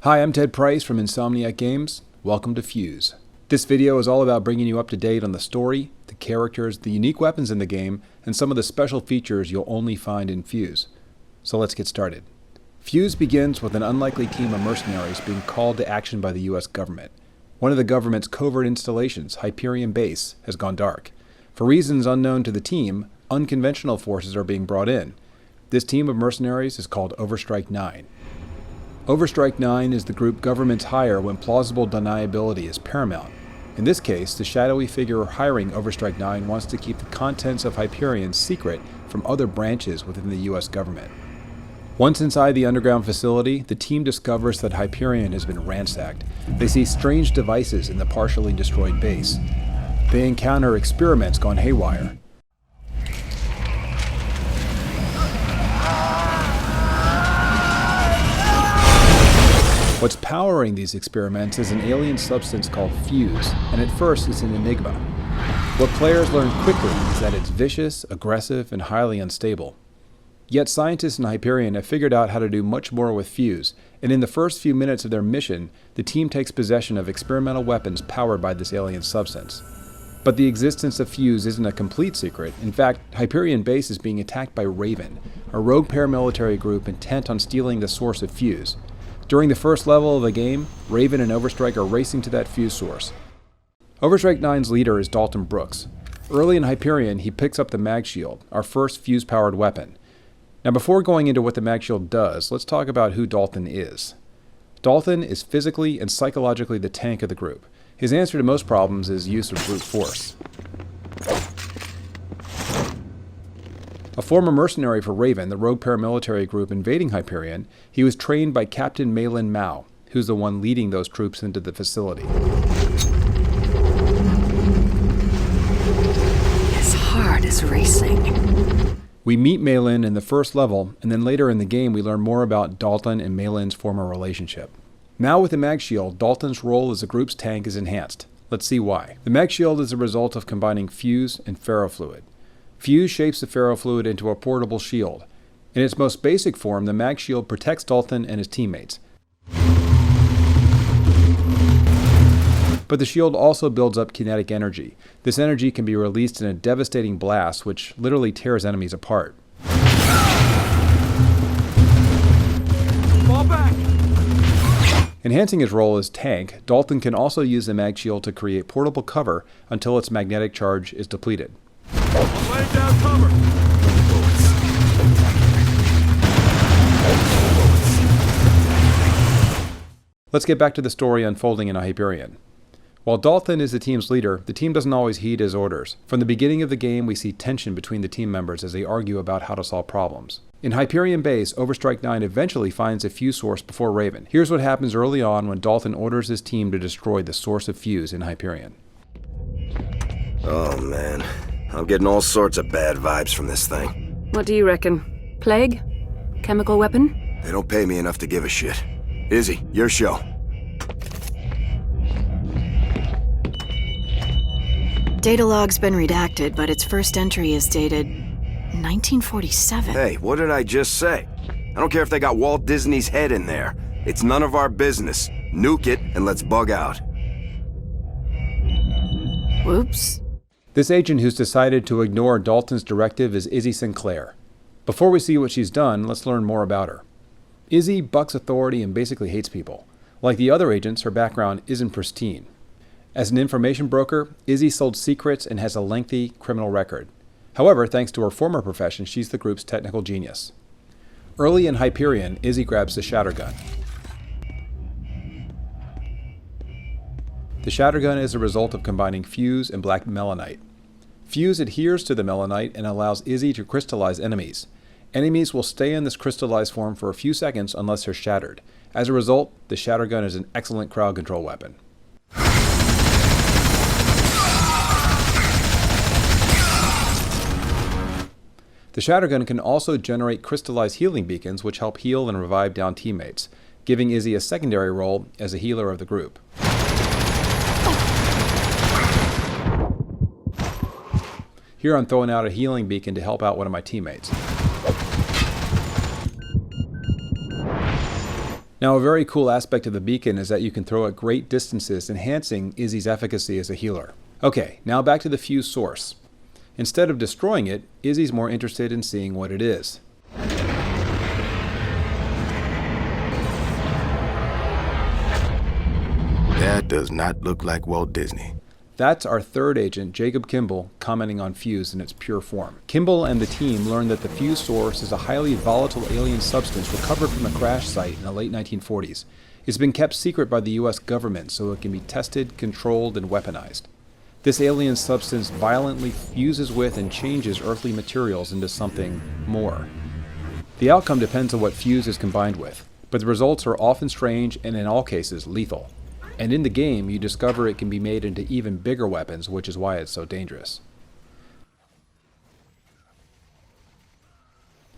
Hi, I'm Ted Price from Insomniac Games. Welcome to Fuse. This video is all about bringing you up to date on the story, the characters, the unique weapons in the game, and some of the special features you'll only find in Fuse. So let's get started. Fuse begins with an unlikely team of mercenaries being called to action by the US government. One of the government's covert installations, Hyperion Base, has gone dark. For reasons unknown to the team, unconventional forces are being brought in. This team of mercenaries is called Overstrike 9. Overstrike 9 is the group governments hire when plausible deniability is paramount. In this case, the shadowy figure hiring Overstrike 9 wants to keep the contents of Hyperion secret from other branches within the US government. Once inside the underground facility, the team discovers that Hyperion has been ransacked. They see strange devices in the partially destroyed base. They encounter experiments gone haywire. What's powering these experiments is an alien substance called Fuse, and at first it's an enigma. What players learn quickly is that it's vicious, aggressive, and highly unstable. Yet scientists in Hyperion have figured out how to do much more with Fuse, and in the first few minutes of their mission, the team takes possession of experimental weapons powered by this alien substance. But the existence of Fuse isn't a complete secret. In fact, Hyperion Base is being attacked by Raven, a rogue paramilitary group intent on stealing the source of Fuse. During the first level of the game, Raven and Overstrike are racing to that Fuse source. Overstrike 9's leader is Dalton Brooks. Early in Hyperion, he picks up the MAGSHIELD, our first Fuse-powered weapon. Now before going into what the MAGSHIELD does, let's talk about who Dalton is. Dalton is physically and psychologically the tank of the group. His answer to most problems is use of brute force. A former mercenary for Raven, the rogue paramilitary group invading Hyperion, he was trained by Captain Malin Mao, who's the one leading those troops into the facility. His heart is racing. We meet Malin in the first level, and then later in the game we learn more about Dalton and Malin's former relationship. Now with the MAGSHIELD, Dalton's role as the group's tank is enhanced. Let's see why. The MAGSHIELD is a result of combining Fuse and ferrofluid. Fuse shapes the ferrofluid into a portable shield. In its most basic form, the MAGSHIELD protects Dalton and his teammates. But the shield also builds up kinetic energy. This energy can be released in a devastating blast which literally tears enemies apart. Fall back! Enhancing his role as tank, Dalton can also use the MAGSHIELD to create portable cover until its magnetic charge is depleted. Lay down cover! Let's get back to the story unfolding in Hyperion. While Dalton is the team's leader, the team doesn't always heed his orders. From the beginning of the game, we see tension between the team members as they argue about how to solve problems. In Hyperion Base, Overstrike 9 eventually finds a Fuse source before Raven. Here's what happens early on when Dalton orders his team to destroy the source of Fuse in Hyperion. Oh man, I'm getting all sorts of bad vibes from this thing. What do you reckon? Plague? Chemical weapon? They don't pay me enough to give a shit. Izzy, your show. Data log's been redacted, but its first entry is dated 1947. Hey, what did I just say? I don't care if they got Walt Disney's head in there. It's none of our business. Nuke it and let's bug out. Whoops. This agent who's decided to ignore Dalton's directive is Izzy Sinclair. Before we see what she's done, let's learn more about her. Izzy bucks authority and basically hates people. Like the other agents, her background isn't pristine. As an information broker, Izzy sold secrets and has a lengthy criminal record. However, thanks to her former profession, she's the group's technical genius. Early in Hyperion, Izzy grabs the SHATTERGUN. The SHATTERGUN is a result of combining Fuse and black melanite. Fuse adheres to the melanite and allows Izzy to crystallize enemies. Enemies will stay in this crystallized form for a few seconds unless they're shattered. As a result, the SHATTERGUN is an excellent crowd control weapon. The SHATTERGUN can also generate crystallized healing beacons which help heal and revive downed teammates, giving Izzy a secondary role as a healer of the group. Here I'm throwing out a healing beacon to help out one of my teammates. Now, a very cool aspect of the beacon is that you can throw at great distances, enhancing Izzy's efficacy as a healer. Okay, now back to the fuse source. Instead of destroying it, Izzy's more interested in seeing what it is. That does not look like Walt Disney. That's our third agent, Jacob Kimball, commenting on Fuse in its pure form. Kimball and the team learned that the Fuse source is a highly volatile alien substance recovered from a crash site in the late 1940s. It's been kept secret by the US government so it can be tested, controlled, and weaponized. This alien substance violently fuses with and changes earthly materials into something more. The outcome depends on what Fuse is combined with, but the results are often strange and in all cases lethal. And in the game, you discover it can be made into even bigger weapons, which is why it's so dangerous.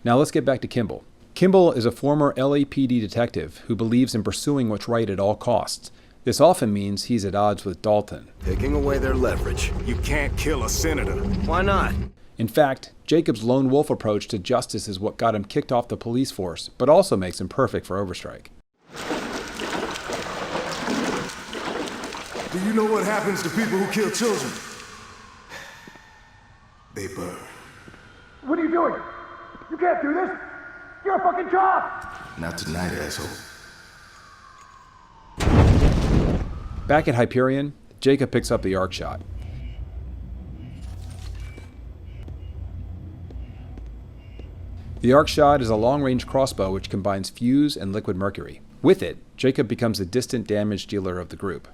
Now let's get back to Kimball. Kimball is a former LAPD detective who believes in pursuing what's right at all costs. This often means he's at odds with Dalton. Taking away their leverage. You can't kill a senator. Why not? In fact, Jacob's lone wolf approach to justice is what got him kicked off the police force, but also makes him perfect for Overstrike. Do you know what happens to people who kill children? They burn. What are you doing? You can't do this! You're a fucking job! Not tonight, asshole. Back at Hyperion, Jacob picks up the arc shot. The arc shot is a long-range crossbow which combines fuse and liquid mercury. With it, Jacob becomes a distant damage dealer of the group.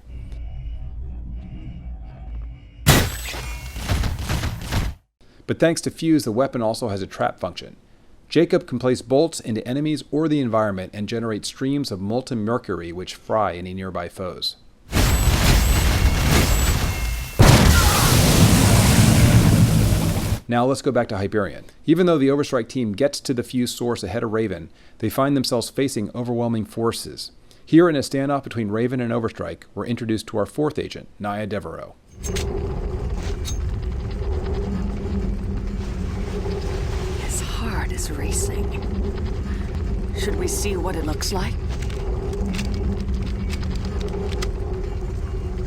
But thanks to fuse, the weapon also has a trap function. Jacob can place bolts into enemies or the environment and generate streams of molten mercury which fry any nearby foes. Now let's go back to Hyperion. Even though the Overstrike team gets to the fuse source ahead of Raven, they find themselves facing overwhelming forces. Here in a standoff between Raven and Overstrike, we're introduced to our fourth agent, Naya Devereaux. His heart is racing. Should we see what it looks like?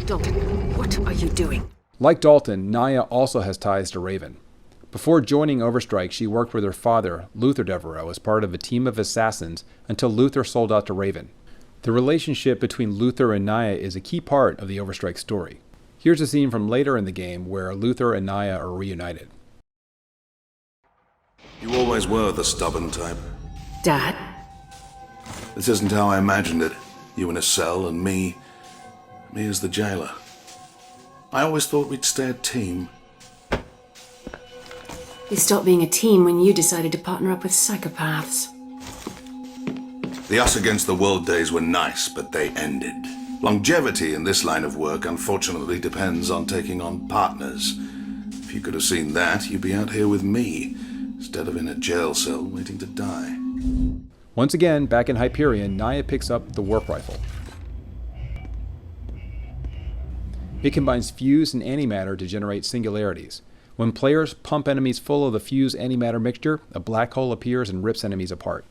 Dalton, what are you doing? Like Dalton, Naya also has ties to Raven. Before joining Overstrike, she worked with her father, Luther Devereaux, as part of a team of assassins until Luther sold out to Raven. The relationship between Luther and Naya is a key part of the Overstrike story. Here's a scene from later in the game where Luther and Naya are reunited. You always were the stubborn type. Dad? This isn't how I imagined it. You in a cell and me as the jailer. I always thought we'd stay a team. You stopped being a team when you decided to partner up with psychopaths. The us against the world days were nice, but they ended. Longevity in this line of work unfortunately depends on taking on partners. If you could have seen that, you'd be out here with me, instead of in a jail cell waiting to die. Once again, back in Hyperion, Naya picks up the warp rifle. It combines fuse and antimatter to generate singularities. When players pump enemies full of the fuse antimatter mixture, a black hole appears and rips enemies apart.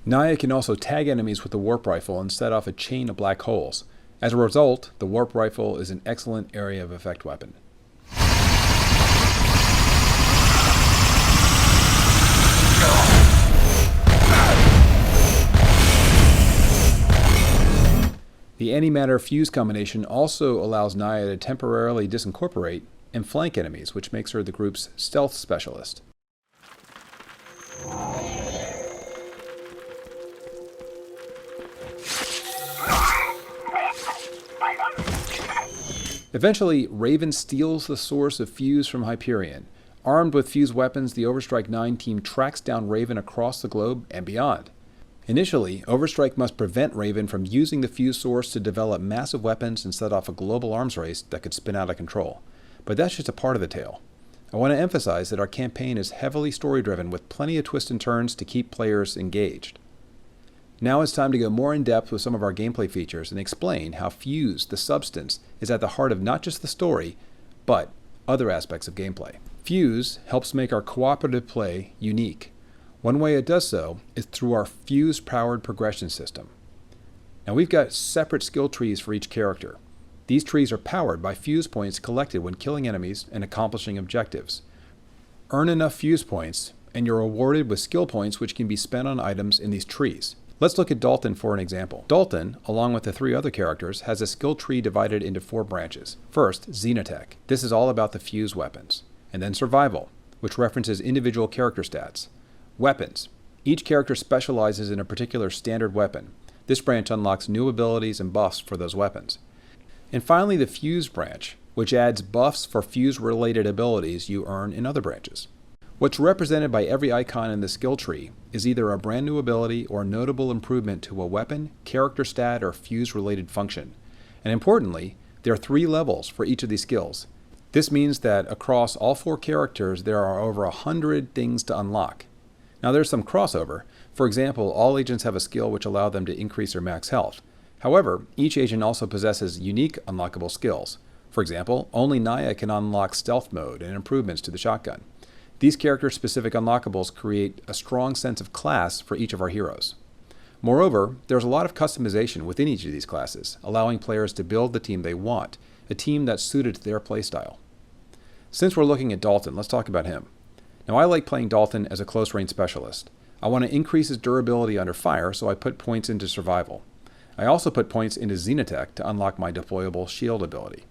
Naya can also tag enemies with the warp rifle and set off a chain of black holes. As a result, the warp rifle is an excellent area of effect weapon. The antimatter fuse combination also allows Naya to temporarily disincorporate and flank enemies, which makes her the group's stealth specialist. Eventually, Raven steals the source of fuse from Hyperion. Armed with fuse weapons, the Overstrike 9 team tracks down Raven across the globe and beyond. Initially, Overstrike must prevent Raven from using the fuse source to develop massive weapons and set off a global arms race that could spin out of control. But that's just a part of the tale. I want to emphasize that our campaign is heavily story-driven with plenty of twists and turns to keep players engaged. Now it's time to go more in depth with some of our gameplay features and explain how fuse, the substance, is at the heart of not just the story, but other aspects of gameplay. Fuse helps make our cooperative play unique. One way it does so is through our Fuse-powered progression system. Now we've got separate skill trees for each character. These trees are powered by Fuse points collected when killing enemies and accomplishing objectives. Earn enough Fuse points, and you're rewarded with skill points which can be spent on items in these trees. Let's look at Dalton for an example. Dalton, along with the 3 other characters, has a skill tree divided into 4 branches. First, Xenotech. This is all about the Fuse weapons. And then Survival, which references individual character stats. Weapons. Each character specializes in a particular standard weapon. This branch unlocks new abilities and buffs for those weapons. And finally, the Fuse branch, which adds buffs for Fuse-related abilities you earn in other branches. What's represented by every icon in the skill tree is either a brand new ability or notable improvement to a weapon, character stat, or Fuse-related function. And importantly, there are 3 levels for each of these skills. This means that across all 4 characters, there are over 100 things to unlock. Now there's some crossover. For example, all agents have a skill which allow them to increase their max health. However, each agent also possesses unique unlockable skills. For example, only Naya can unlock stealth mode and improvements to the shotgun. These character-specific unlockables create a strong sense of class for each of our heroes. Moreover, there's a lot of customization within each of these classes, allowing players to build the team they want, a team that's suited to their playstyle. Since we're looking at Dalton, let's talk about him. Now I like playing Dalton as a close-range specialist. I want to increase his durability under fire, so I put points into Survival. I also put points into Xenotech to unlock my deployable shield ability.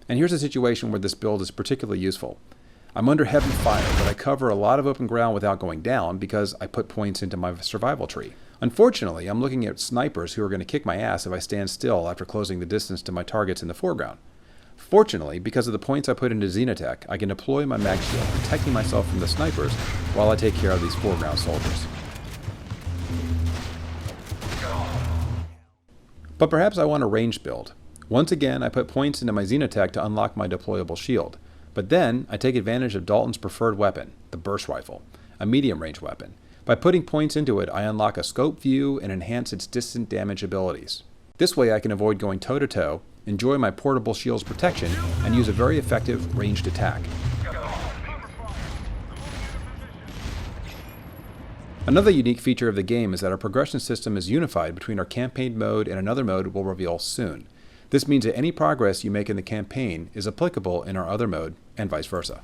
And here's a situation where this build is particularly useful. I'm under heavy fire, but I cover a lot of open ground without going down because I put points into my survival tree. Unfortunately, I'm looking at snipers who are going to kick my ass if I stand still after closing the distance to my targets in the foreground. Fortunately, because of the points I put into Xenotech, I can deploy my MAGSHIELD, protecting myself from the snipers while I take care of these foreground soldiers. But perhaps I want a ranged build. Once again, I put points into my Xenotech to unlock my deployable shield. But then, I take advantage of Dalton's preferred weapon, the burst rifle, a medium-range weapon. By putting points into it, I unlock a scope view and enhance its distant damage abilities. This way I can avoid going toe-to-toe, enjoy my portable shield's protection, and use a very effective ranged attack. Another unique feature of the game is that our progression system is unified between our campaign mode and another mode we'll reveal soon. This means that any progress you make in the campaign is applicable in our other mode, and vice versa.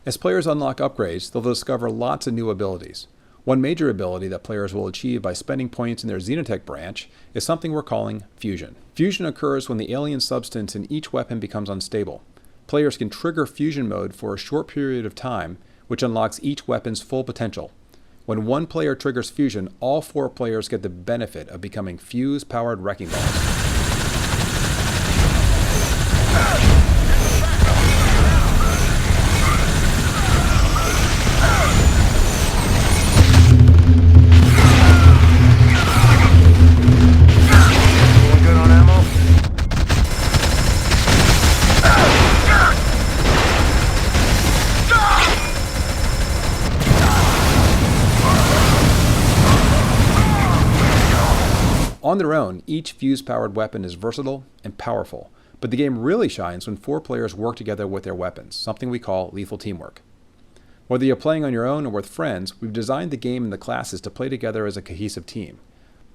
As players unlock upgrades, they'll discover lots of new abilities. One major ability that players will achieve by spending points in their Xenotech branch is something we're calling Fusion. Fusion occurs when the alien substance in each weapon becomes unstable. Players can trigger Fusion mode for a short period of time, which unlocks each weapon's full potential. When one player triggers Fusion, all 4 players get the benefit of becoming Fuse-powered wrecking balls. On their own, each Fuse-powered weapon is versatile and powerful, but the game really shines when 4 players work together with their weapons, something we call lethal teamwork. Whether you're playing on your own or with friends, we've designed the game and the classes to play together as a cohesive team.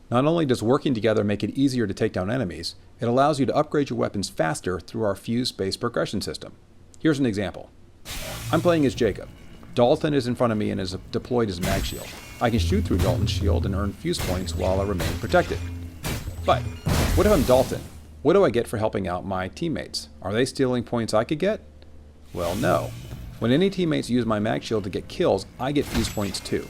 Not only does working together make it easier to take down enemies, it allows you to upgrade your weapons faster through our Fuse-based progression system. Here's an example. I'm playing as Jacob. Dalton is in front of me and is deployed as MAGSHIELD. I can shoot through Dalton's shield and earn Fuse points while I remain protected. But what if I'm Dalton? What do I get for helping out my teammates? Are they stealing points I could get? Well, no. When any teammates use my MAGSHIELD to get kills, I get Fuse points too.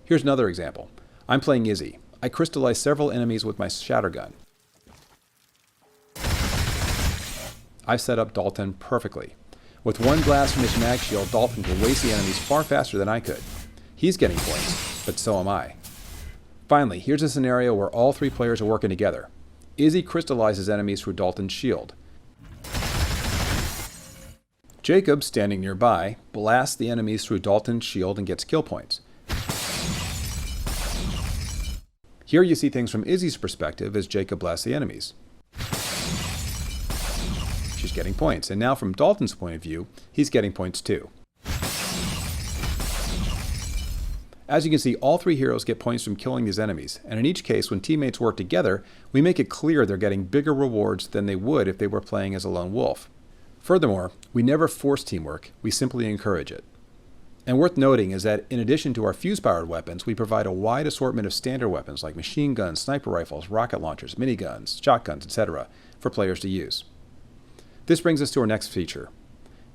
Here's another example. I'm playing Izzy. I crystallize several enemies with my SHATTERGUN. I've set up Dalton perfectly. With one blast from his MAGSHIELD, Dalton can waste the enemies far faster than I could. He's getting points, but so am I. Finally, here's a scenario where all 3 players are working together. Izzy crystallizes enemies through Dalton's shield. Jacob, standing nearby, blasts the enemies through Dalton's shield and gets kill points. Here you see things from Izzy's perspective as Jacob blasts the enemies. She's getting points, and now from Dalton's point of view, he's getting points too. As you can see, all three heroes get points from killing these enemies, and in each case, when teammates work together, we make it clear they're getting bigger rewards than they would if they were playing as a lone wolf. Furthermore, we never force teamwork, we simply encourage it. And worth noting is that in addition to our fuse-powered weapons, we provide a wide assortment of standard weapons like machine guns, sniper rifles, rocket launchers, miniguns, shotguns, etc. for players to use. This brings us to our next feature.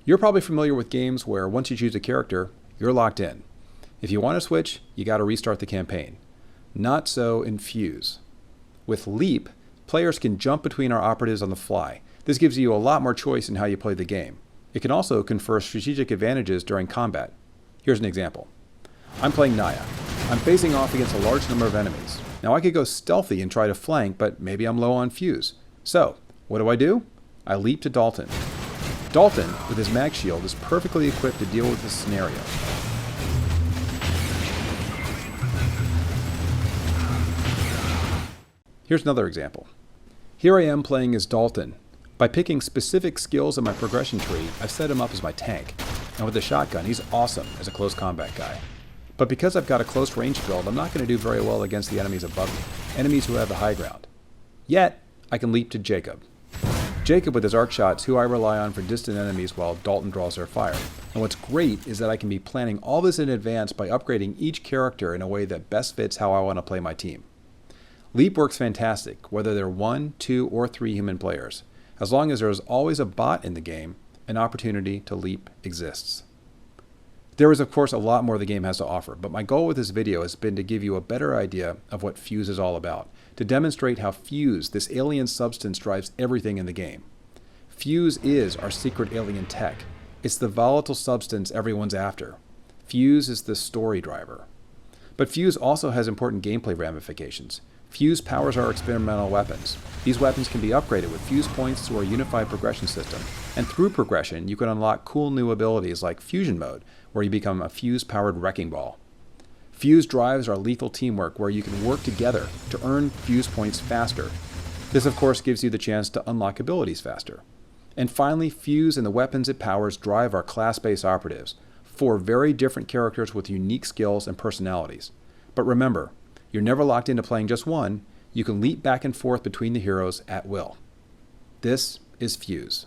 You're probably familiar with games where once you choose a character, you're locked in. If you want to switch, you got to restart the campaign. Not so in Fuse. With Leap, players can jump between our operatives on the fly. This gives you a lot more choice in how you play the game. It can also confer strategic advantages during combat. Here's an example. I'm playing Naya. I'm facing off against a large number of enemies. Now I could go stealthy and try to flank, but maybe I'm low on Fuse. So, what do? I leap to Dalton. Dalton, with his MAGSHIELD, is perfectly equipped to deal with this scenario. Here's another example. Here I am playing as Dalton. By picking specific skills in my progression tree, I've set him up as my tank. And with the shotgun, he's awesome as a close combat guy. But because I've got a close range build, I'm not going to do very well against the enemies above me, enemies who have the high ground. Yet, I can leap to Jacob. Jacob with his arc shots, who I rely on for distant enemies while Dalton draws their fire. And what's great is that I can be planning all this in advance by upgrading each character in a way that best fits how I want to play my team. Leap works fantastic, whether they're 1, 2, or 3 human players. As long as there is always a bot in the game, an opportunity to leap exists. There is, of course, a lot more the game has to offer, but my goal with this video has been to give you a better idea of what Fuse is all about, to demonstrate how Fuse, this alien substance, drives everything in the game. Fuse is our secret alien tech. It's the volatile substance everyone's after. Fuse is the story driver. But Fuse also has important gameplay ramifications. Fuse powers our experimental weapons. These weapons can be upgraded with Fuse points through our unified progression system, and through progression you can unlock cool new abilities like Fusion Mode, where you become a Fuse-powered wrecking ball. Fuse drives our lethal teamwork, where you can work together to earn Fuse points faster. This of course gives you the chance to unlock abilities faster. And finally, Fuse and the weapons it powers drive our class-based operatives, 4 very different characters with unique skills and personalities. But remember, you're never locked into playing just one. You can leap back and forth between the heroes at will. This is Fuse.